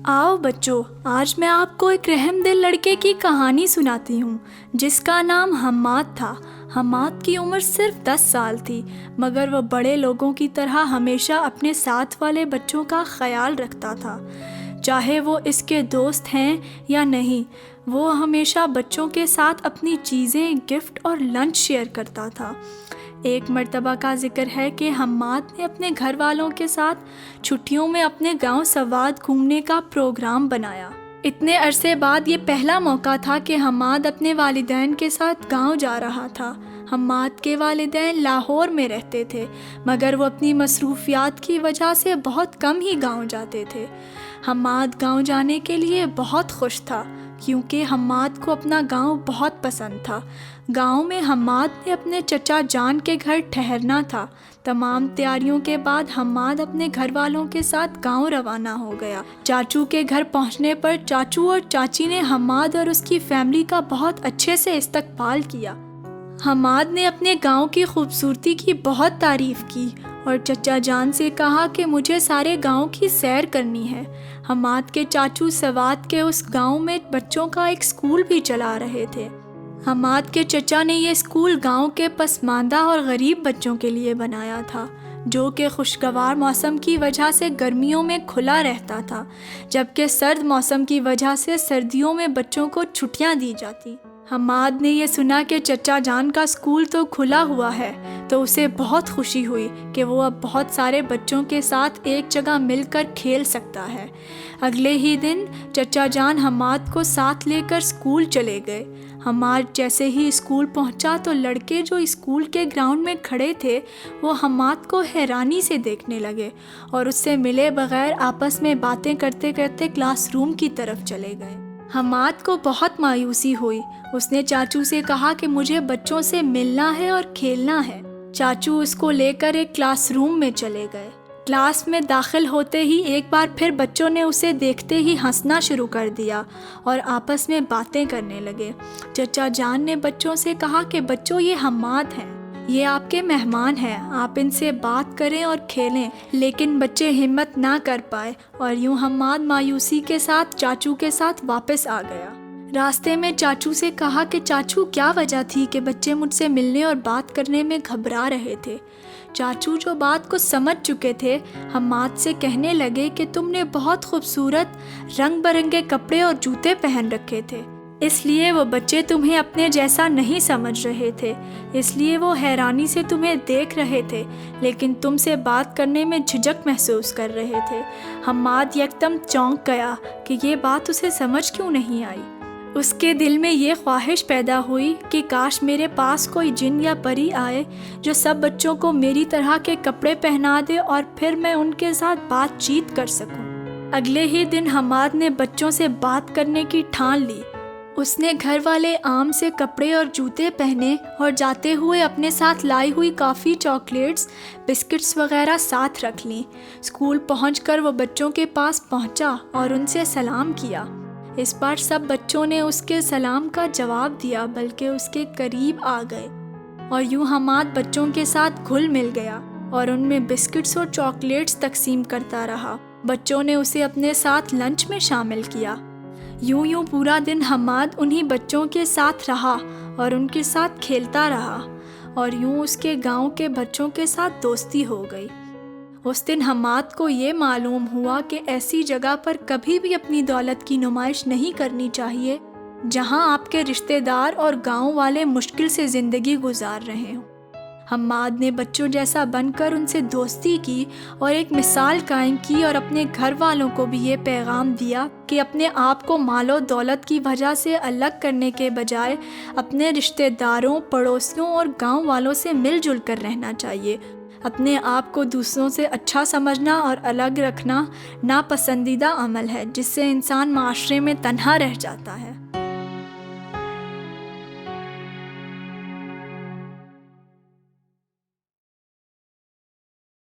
आओ बच्चों, आज मैं आपको एक रहमदिल लड़के की कहानी सुनाती हूँ जिसका नाम हम्माद था। हम्माद की उम्र सिर्फ 10 साल थी, मगर वह बड़े लोगों की तरह हमेशा अपने साथ वाले बच्चों का ख्याल रखता था। चाहे वो इसके दोस्त हैं या नहीं, वो हमेशा बच्चों के साथ अपनी चीज़ें, गिफ्ट और लंच शेयर करता था। एक मर्तबा का ज़िक्र है कि हम्माद ने अपने घर वालों के साथ छुट्टियों में अपने गांव सवात घूमने का प्रोग्राम बनाया। इतने अरसे बाद ये पहला मौका था कि हम्माद अपने वालिदैन के साथ गांव जा रहा था। हम्माद के वालिदैन लाहौर में रहते थे, मगर वो अपनी मसरूफियात की वजह से बहुत कम ही गांव जाते थे। हम्माद गांव जाने के लिए बहुत खुश था, क्योंकि हम्माद को अपना गांव बहुत पसंद था। गांव में हम्माद ने अपने चचा जान के घर ठहरना था। तमाम तैयारियों के बाद हम्माद अपने घर वालों के साथ गांव रवाना हो गया। चाचू के घर पहुंचने पर चाचू और चाची ने हम्माद और उसकी फैमिली का बहुत अच्छे से इस्तकबाल किया। हम्माद ने अपने गांव की खूबसूरती की बहुत तारीफ़ की और चचा जान से कहा कि मुझे सारे गांव की सैर करनी है। हम्माद के चाचू सवात के उस गांव में बच्चों का एक स्कूल भी चला रहे थे। हम्माद के चचा ने ये स्कूल गांव के पसमानदा और गरीब बच्चों के लिए बनाया था, जो कि खुशगवार मौसम की वजह से गर्मियों में खुला रहता था, जबकि सर्द मौसम की वजह से सर्दियों में बच्चों को छुट्टियां दी जाती। हम्माद ने यह सुना कि चचा जान का स्कूल तो खुला हुआ है, तो उसे बहुत खुशी हुई कि वो अब बहुत सारे बच्चों के साथ एक जगह मिलकर खेल सकता है। अगले ही दिन चचा जान हम्माद को साथ लेकर स्कूल चले गए। हम्माद जैसे ही स्कूल पहुंचा तो लड़के जो स्कूल के ग्राउंड में खड़े थे वो हम्माद को हैरानी से देखने लगे और उससे मिले बगैर आपस में बातें करते करते क्लासरूम की तरफ चले गए। हम्माद को बहुत मायूसी हुई। उसने चाचू से कहा कि मुझे बच्चों से मिलना है और खेलना है। चाचू उसको लेकर एक क्लासरूम में चले गए। क्लास में दाखिल होते ही एक बार फिर बच्चों ने उसे देखते ही हंसना शुरू कर दिया और आपस में बातें करने लगे। चचा जान ने बच्चों से कहा कि बच्चों, ये हम्माद हैं, ये आपके मेहमान हैं, आप इनसे बात करें और खेलें। लेकिन बच्चे हिम्मत ना कर पाए और यूं हम्माद मायूसी के साथ चाचू के साथ वापस आ गया। रास्ते में चाचू से कहा कि चाचू, क्या वजह थी कि बच्चे मुझसे मिलने और बात करने में घबरा रहे थे। चाचू जो बात को समझ चुके थे, हम्माद से कहने लगे कि तुमने बहुत खूबसूरत रंग बिरंगे कपड़े और जूते पहन रखे थे, इसलिए वो बच्चे तुम्हें अपने जैसा नहीं समझ रहे थे, इसलिए वो हैरानी से तुम्हें देख रहे थे, लेकिन तुमसे बात करने में झिझक महसूस कर रहे थे। हम्माद यकदम चौंक गया कि ये बात उसे समझ क्यों नहीं आई। उसके दिल में ये ख्वाहिश पैदा हुई कि काश मेरे पास कोई जिन या परी आए जो सब बच्चों को मेरी तरह के कपड़े पहना दे और फिर मैं उनके साथ बातचीत कर सकूं। अगले ही दिन हम्माद ने बच्चों से बात करने की ठान ली। उसने घर वाले आम से कपड़े और जूते पहने और जाते हुए अपने साथ लाई हुई काफ़ी चॉकलेट्स, बिस्किट्स वगैरह साथ रख लीं। स्कूल पहुंचकर वो बच्चों के पास पहुंचा और उनसे सलाम किया। इस बार सब बच्चों ने उसके सलाम का जवाब दिया, बल्कि उसके करीब आ गए और यूं हम्माद बच्चों के साथ घुल मिल गया और उनमें बिस्किट्स और चॉकलेट्स तकसीम करता रहा। बच्चों ने उसे अपने साथ लंच में शामिल किया। यूं पूरा दिन हम्माद उन्हीं बच्चों के साथ रहा और उनके साथ खेलता रहा और यूं उसके गांव के बच्चों के साथ दोस्ती हो गई। उस दिन हम्माद को ये मालूम हुआ कि ऐसी जगह पर कभी भी अपनी दौलत की नुमाइश नहीं करनी चाहिए जहां आपके रिश्तेदार और गांव वाले मुश्किल से ज़िंदगी गुजार रहे हों। हम्माद ने बच्चों जैसा बनकर उनसे दोस्ती की और एक मिसाल कायम की और अपने घर वालों को भी ये पैगाम दिया कि अपने आप को मालो दौलत की वजह से अलग करने के बजाय अपने रिश्तेदारों, पड़ोसियों और गांव वालों से मिलजुल कर रहना चाहिए। अपने आप को दूसरों से अच्छा समझना और अलग रखना नापसंदीदा अमल है, जिससे इंसान माशरे में तन्हा रह जाता है।